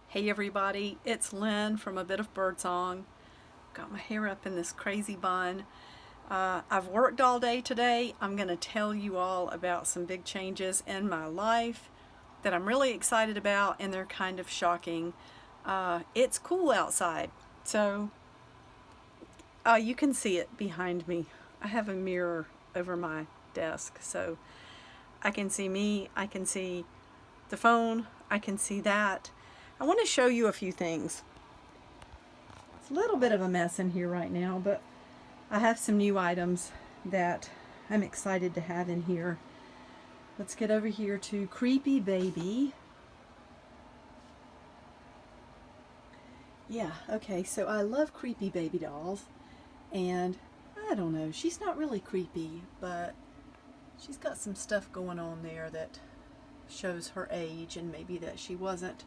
Hey everybody, it's Lynn from A Bit of Birdsong. Got my hair up in this crazy bun. I've worked all day today. I'm going to tell you all about some big changes in my life that I'm really excited about, and they're kind of shocking. It's cool outside, so you can see it behind me. I have a mirror over my desk, so I can see me, I can see the phone, I can see that. I want to show you a few things. It's a little bit of a mess in here right now, but I have some new items that I'm excited to have in here. Let's get over here to Creepy Baby. Yeah, okay, so I love Creepy Baby dolls, and I don't know, she's not really creepy, but she's got some stuff going on there that shows her age and maybe that she wasn't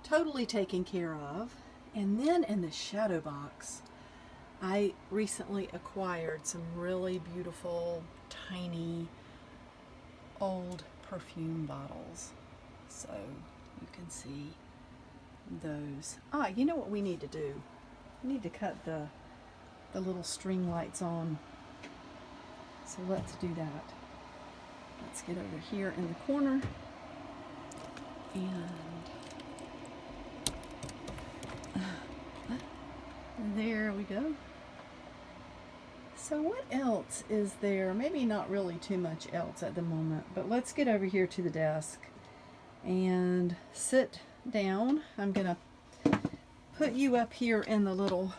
totally taken care of. And then in the shadow box, I recently acquired some really beautiful, tiny, old perfume bottles. So you can see those. You know what we need to do? We need to cut the little string lights on. So let's do that. Let's get over here in the corner and there we go. So what else is there? Maybe not really too much else at the moment, but let's get over here to the desk and sit down. I'm gonna put you up here in the little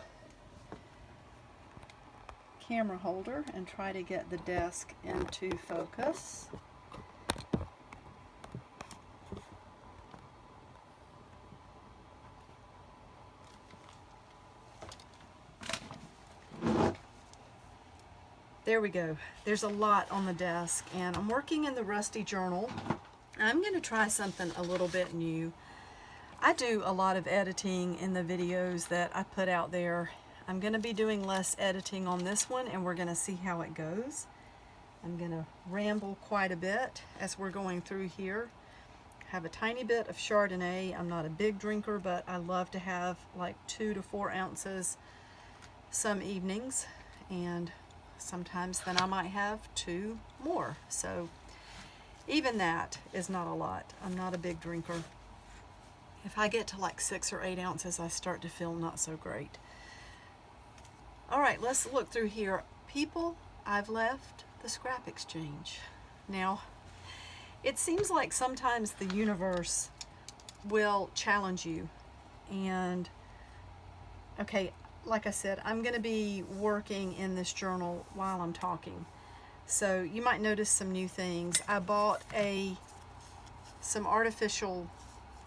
camera holder and try to get the desk into focus. There we go. There's a lot on the desk, and I'm working in the Rusty journal. I'm going to try something a little bit new. I do a lot of editing in the videos that I put out there. I'm going to be doing less editing on this one, and we're going to see how it goes. I'm going to ramble quite a bit as we're going through here. Have a tiny bit of Chardonnay. I'm not a big drinker, but I love to have like 2 to 4 ounces some evenings, and sometimes then I might have 2 more. So even that is not a lot. I'm not a big drinker. If I get to like 6 or 8 ounces, I start to feel not so great. All right, let's look through here. People, I've left the scrap exchange. Now, it seems like sometimes the universe will challenge you. And, okay, like I said, I'm going to be working in this journal while I'm talking. So you might notice some new things. I bought some artificial,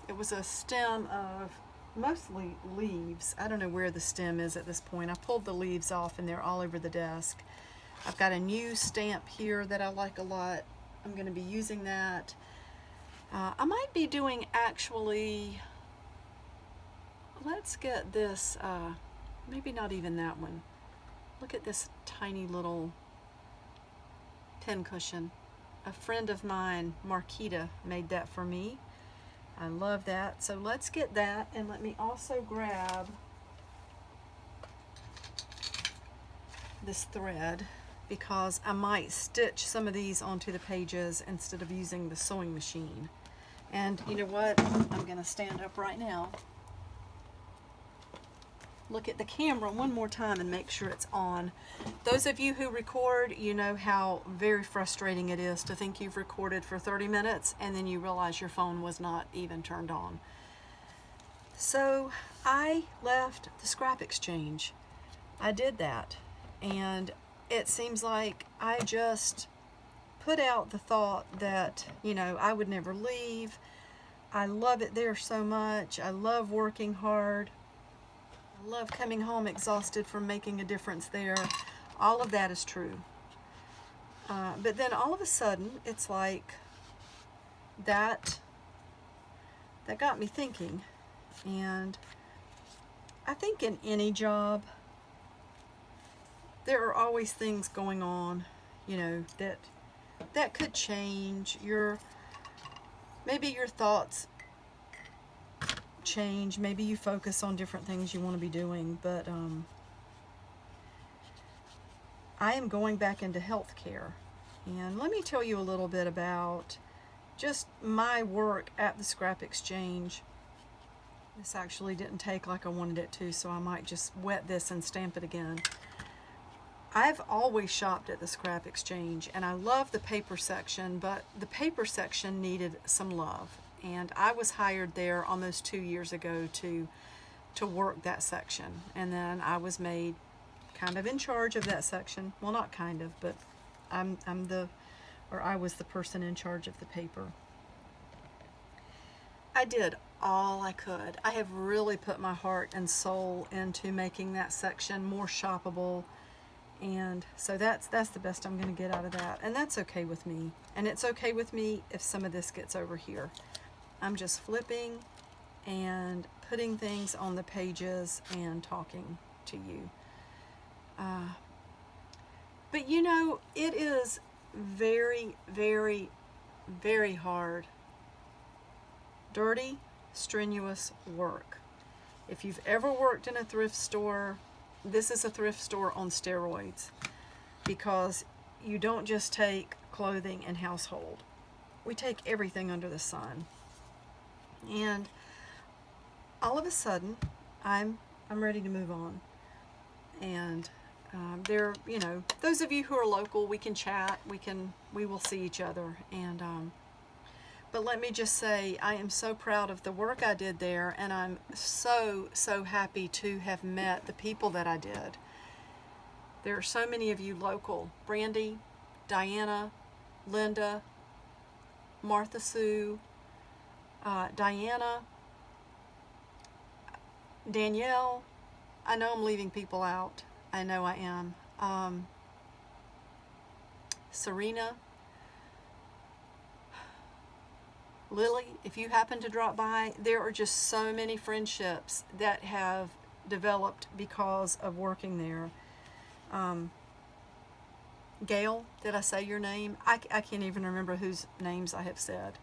it was a stem of mostly leaves. I don't know where the stem is at this point. I pulled the leaves off and they're all over the desk. I've got a new stamp here that I like a lot. I'm going to be using that. I might be doing actually, let's get this, maybe not even that one. Look at this tiny little pin cushion. A friend of mine, Marquita, made that for me. I love that. So let's get that, and let me also grab this thread because I might stitch some of these onto the pages instead of using the sewing machine. And you know what? I'm going to stand up right now, look at the camera one more time and make sure it's on. Those of you who record, you know how very frustrating it is to think you've recorded for 30 minutes and then you realize your phone was not even turned on. So I left the scrap exchange. I did that, and it seems like I just put out the thought that, you know, I would never leave. I love it there so much. I love working hard. I love coming home exhausted from making a difference there. All of that is true. But then all of a sudden, it's like that got me thinking. And I think in any job, there are always things going on, you know, that could change maybe your thoughts change. Maybe you focus on different things you want to be doing, but I am going back into healthcare. And let me tell you a little bit about just my work at the Scrap Exchange. This actually didn't take like I wanted it to, so I might just wet this and stamp it again. I've always shopped at the Scrap Exchange, and I love the paper section, but the paper section needed some love. And I was hired there almost 2 years ago to work that section. And then I was made kind of in charge of that section. Well, not kind of, but I was the person in charge of the paper. I did all I could. I have really put my heart and soul into making that section more shoppable. And so that's the best I'm going to get out of that. And that's okay with me. And it's okay with me if some of this gets over here. I'm just flipping and putting things on the pages and talking to you. But you know, it is very, very, very hard, dirty, strenuous work. If you've ever worked in a thrift store, this is a thrift store on steroids, because you don't just take clothing and household. We take everything under the sun. And all of a sudden, I'm ready to move on. And you know, those of you who are local, we can chat, we will see each other. And but let me just say, I am so proud of the work I did there, and I'm so happy to have met the people that I did. There are so many of you local: Brandy, Diana, Linda, Martha Sue, Diana, Danielle. I know I'm leaving people out. I know I am. Serena, Lily, if you happen to drop by, there are just so many friendships that have developed because of working there. Gail, did I say your name? I can't even remember whose names I have said.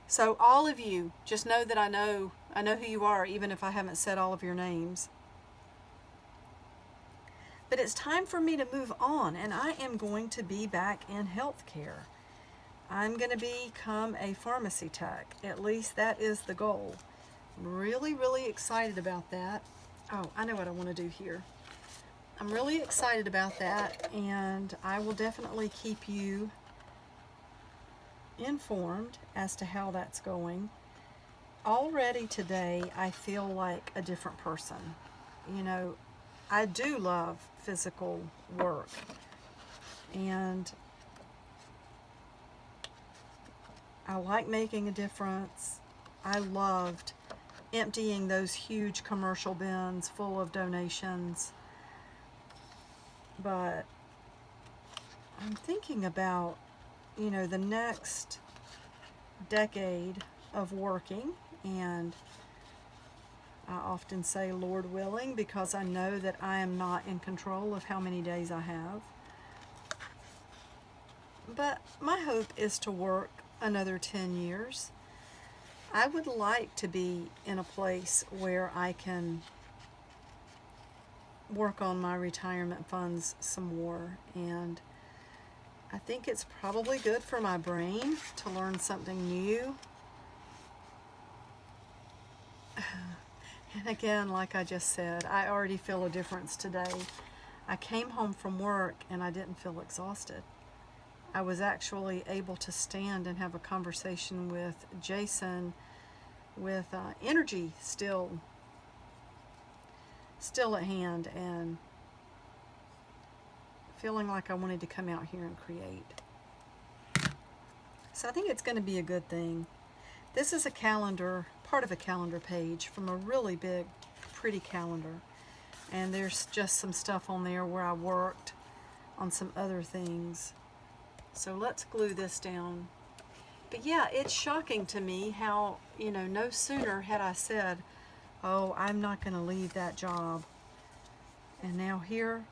So all of you, just know that I know who you are, even if I haven't said all of your names. But it's time for me to move on, and I am going to be back in healthcare. I'm going to become a pharmacy tech. At least that is the goal. I'm really, really excited about that. Oh, I know what I want to do here. I'm really excited about that, and I will definitely keep you informed as to how that's going. Already today, I feel like a different person. You know, I do love physical work, and I like making a difference. I loved emptying those huge commercial bins full of donations, but I'm thinking about, you know, the next decade of working, and I often say Lord willing, because I know that I am not in control of how many days I have. But my hope is to work another 10 years. I would like to be in a place where I can work on my retirement funds some more, and I think it's probably good for my brain to learn something new. And again, like I just said, I already feel a difference today. I came home from work and I didn't feel exhausted. I was actually able to stand and have a conversation with Jason with energy still at hand, and feeling like I wanted to come out here and create. So I think it's going to be a good thing. This is a calendar, part of a calendar page from a really big, pretty calendar. And there's just some stuff on there where I worked on some other things. So let's glue this down. But yeah, it's shocking to me how, you know, no sooner had I said, oh, I'm not going to leave that job. And now here,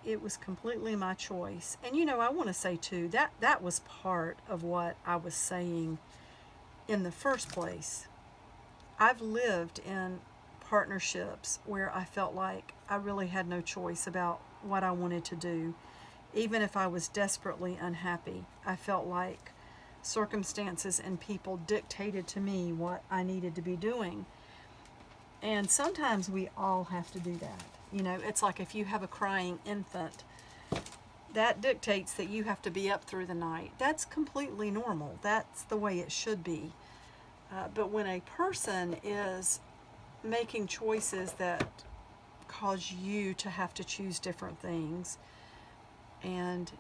it was completely my choice. And you know, I want to say too, that was part of what I was saying in the first place. I've lived in partnerships where I felt like I really had no choice about what I wanted to do. Even if I was desperately unhappy, I felt like circumstances and people dictated to me what I needed to be doing. And sometimes we all have to do that. You know, it's like if you have a crying infant, that dictates that you have to be up through the night. That's completely normal. That's the way it should be. But when a person is making choices that cause you to have to choose different things, and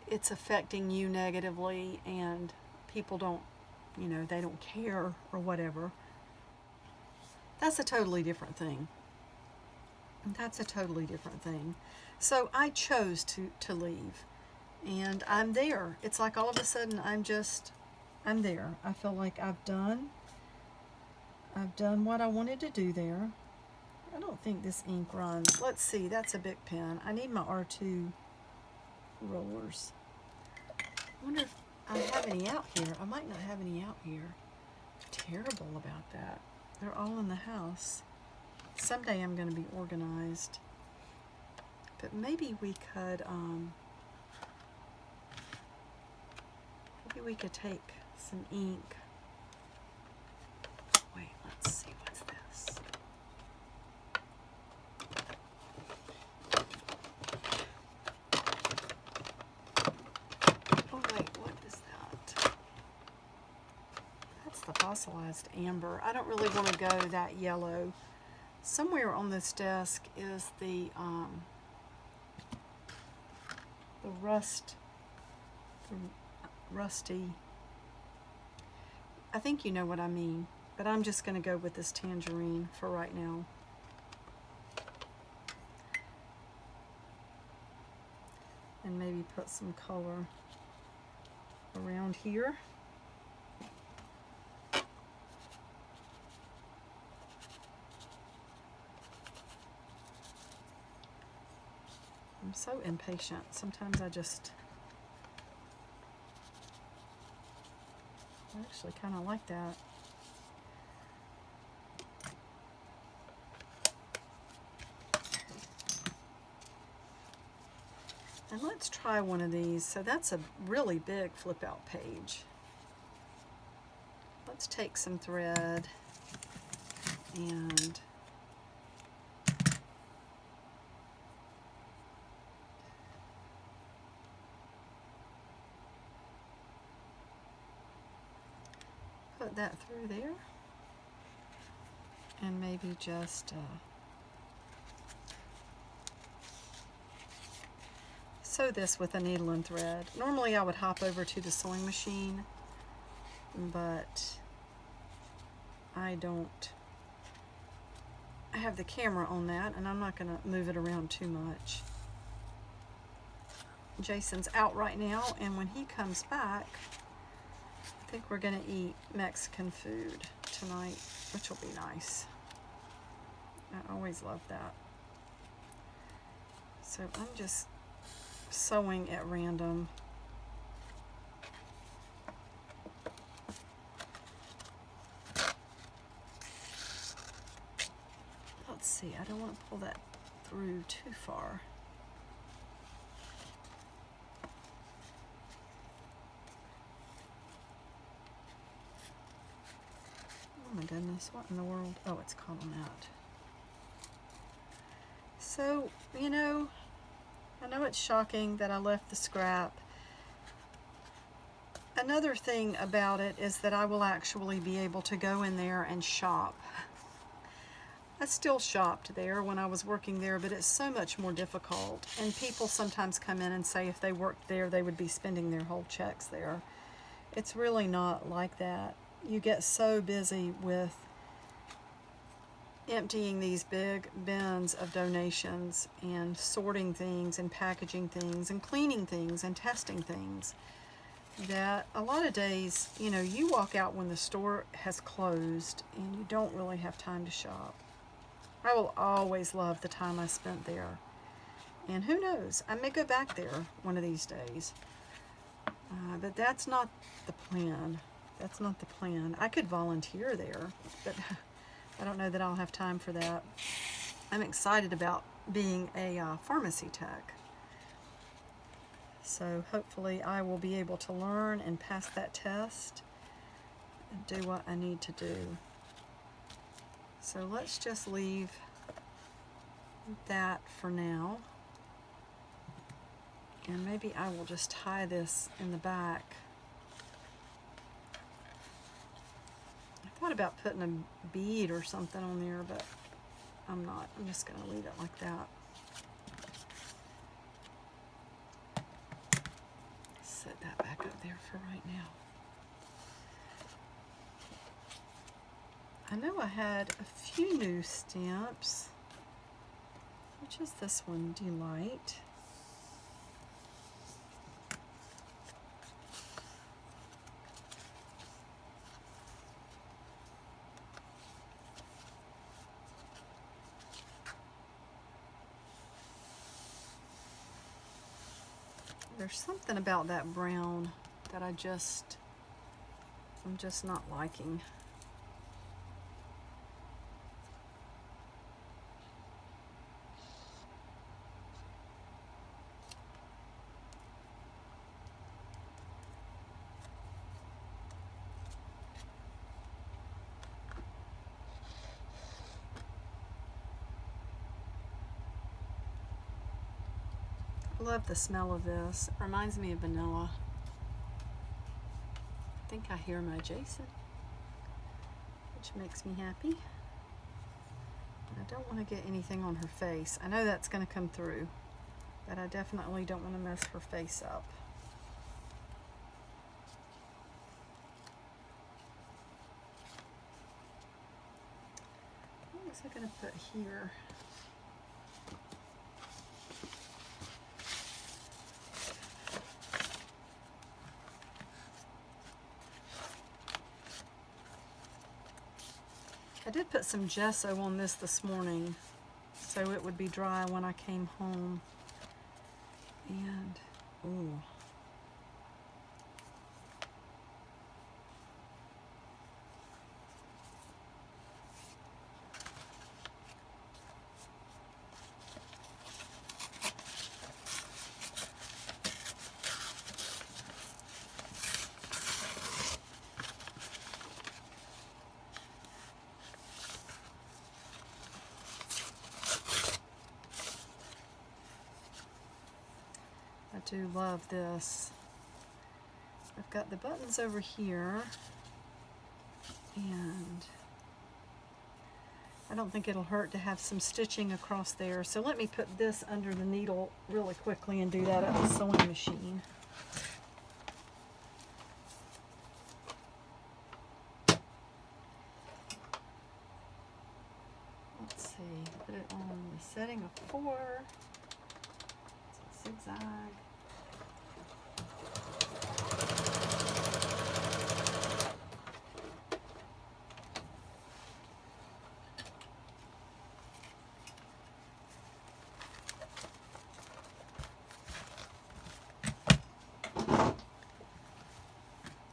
it's affecting you negatively, and people don't, you know, they don't care or whatever, that's a totally different thing. That's a totally different thing. So I chose to leave, and I'm there. It's like all of a sudden I'm there. I feel like I've done what I wanted to do there. I don't think this ink runs. Let's see, that's a big pen. I need my R2 rollers. I wonder if I have any out here. I might not have any out here. Terrible about that. They're all in the house. Someday I'm going to be organized. But maybe we could, take some ink. Wait, let's see, what's this? Oh wait, what is that? That's the fossilized amber. I don't really want to go that yellow. Somewhere on this desk is the rusty, I think you know what I mean, but I'm just going to go with this tangerine for right now. And maybe put some color around here. I'm so impatient. Sometimes I actually kind of like that. And let's try one of these. So that's a really big flip out page. Let's take some thread and put that through there, and maybe just sew this with a needle and thread. Normally I would hop over to the sewing machine, but I don't. I have the camera on that, and I'm not going to move it around too much. Jason's out right now, and when he comes back, I think we're going to eat Mexican food tonight, which will be nice. I always love that. So I'm just sewing at random. Let's see, I don't want to pull that through too far. Oh my goodness, what in the world? Oh, it's caught on that. So, you know, I know it's shocking that I left the scrap. Another thing about it is that I will actually be able to go in there and shop. I still shopped there when I was working there, but it's so much more difficult. And people sometimes come in and say if they worked there, they would be spending their whole checks there. It's really not like that. You get so busy with emptying these big bins of donations and sorting things and packaging things and cleaning things and testing things that a lot of days, you know, you walk out when the store has closed and you don't really have time to shop. I will always love the time I spent there. And who knows, I may go back there one of these days. But that's not the plan. That's not the plan. I could volunteer there, but I don't know that I'll have time for that. I'm excited about being a pharmacy tech. So hopefully I will be able to learn and pass that test and do what I need to do. So let's just leave that for now. And maybe I will just tie this in the back. I thought about putting a bead or something on there, but I'm not. I'm just going to leave it like that. Set that back up there for right now. I know I had a few new stamps. Which is this one, Delight. There's something about that brown that I'm just not liking. I love the smell of this. It reminds me of vanilla. I think I hear my Jason, which makes me happy. I don't want to get anything on her face. I know that's going to come through, but I definitely don't want to mess her face up. What was I going to put here? I did put some gesso on this morning, so it would be dry when I came home. And, ooh. I do love this. I've got the buttons over here, and I don't think it'll hurt to have some stitching across there. So let me put this under the needle really quickly and do that at the sewing machine. Let's see, put it on the setting of 4. It's a zigzag.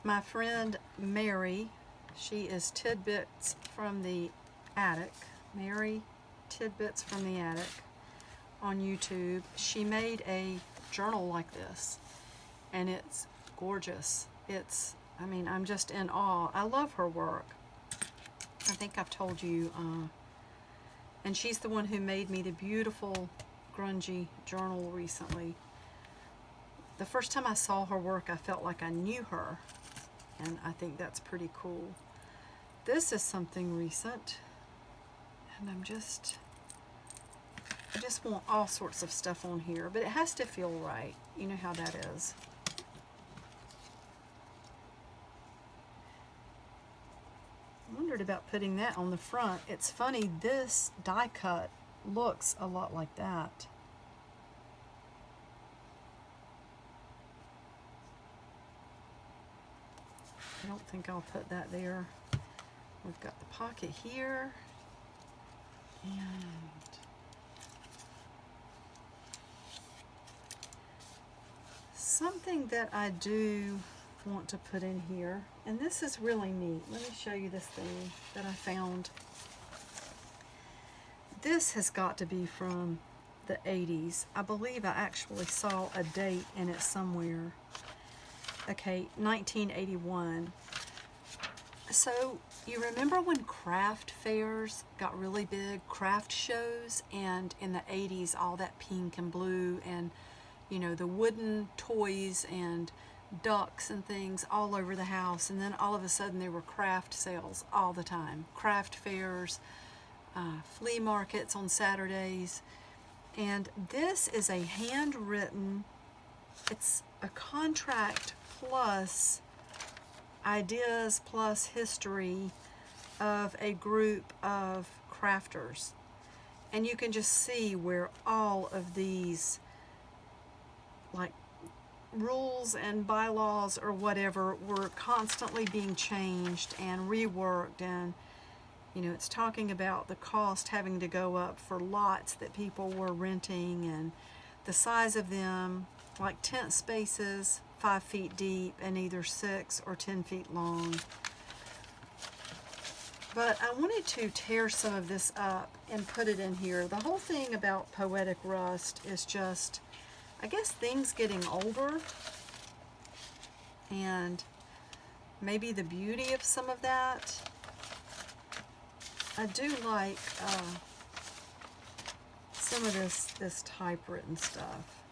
My friend Mary, she is Tidbits from the Attic. Mary Tidbits from the Attic on YouTube. She made a journal like this, and it's gorgeous. I mean, I'm just in awe. I love her work. I think I've told you. And she's the one who made me the beautiful grungy journal recently. The first time I saw her work, I felt like I knew her. And I think that's pretty cool. This is something recent, and I just want all sorts of stuff on here, but it has to feel right. You know how that is. I wondered about putting that on the front. It's funny, this die cut looks a lot like that. I don't think I'll put that there. We've got the pocket here, and something that I do want to put in here, and this is really neat. Let me show you this thing that I found. this has got to be from the 80s. I believe I actually saw a date in it somewhere. Okay, 1981. So you remember when craft fairs got really big, craft shows, and in the 80s all that pink and blue and, you know, the wooden toys and ducks and things all over the house, and then all of a sudden there were craft sales all the time, craft fairs, flea markets on Saturdays. And this is a handwritten, it's a contract plus ideas plus history of a group of crafters. And you can just see where all of these like rules and bylaws or whatever were constantly being changed and reworked. And you know, it's talking about the cost having to go up for lots that people were renting, and the size of them, like tent spaces 5 feet deep and either 6 or 10 feet long. But I wanted to tear some of this up and put it in here. The whole thing about Poetic Rust is just, I guess, things getting older, and maybe the beauty of some of that. I do like some of this typewritten stuff.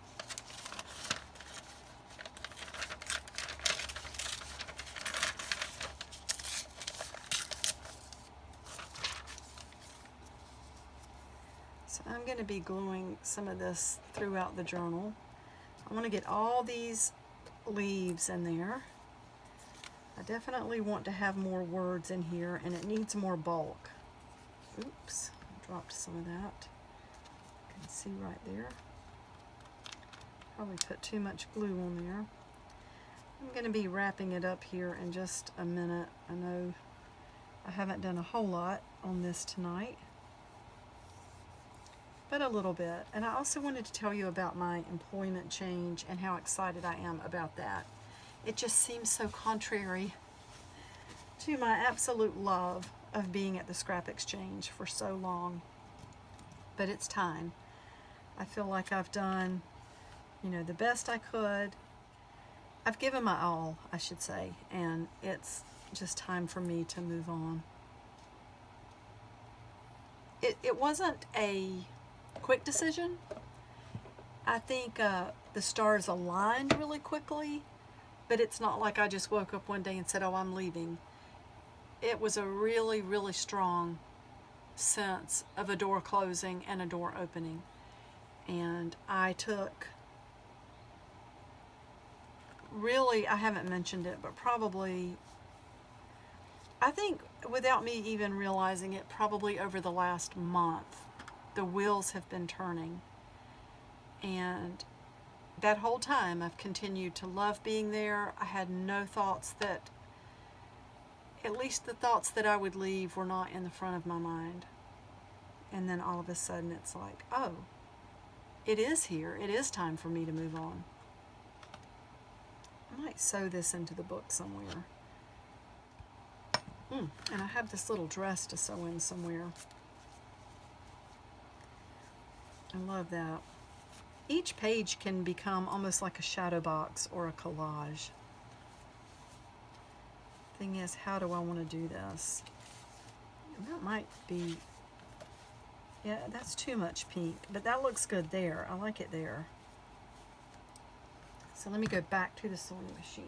So I'm going to be gluing some of this throughout the journal. I want to get all these leaves in there. I definitely want to have more words in here, and it needs more bulk. Oops, I dropped some of that. You can see right there. Probably put too much glue on there. I'm going to be wrapping it up here in just a minute. I know I haven't done a whole lot on this tonight, but a little bit. And I also wanted to tell you about my employment change and how excited I am about that. It just seems so contrary to my absolute love of being at the scrap exchange for so long. But it's time. I feel like I've done, you know, the best I could. I've given my all, I should say, and it's just time for me to move on. It wasn't a quick decision. I think the stars aligned really quickly, but it's not like I just woke up one day and said, oh, I'm leaving. It was a really, really strong sense of a door closing and a door opening. And I took, really, I haven't mentioned it, but probably, I think without me even realizing it, probably over the last month, the wheels have been turning. And that whole time I've continued to love being there. I had no thoughts that, at least the thoughts that I would leave were not in the front of my mind. And then all of a sudden it's like, oh, it is here. It is time for me to move on. I might sew this into the book somewhere. And I have this little dress to sew in somewhere. I love that. Each page can become almost like a shadow box or a collage. Thing is, how do I want to do this? And that might be, yeah, that's too much pink, but that looks good there. I like it there. So let me go back to the sewing machine.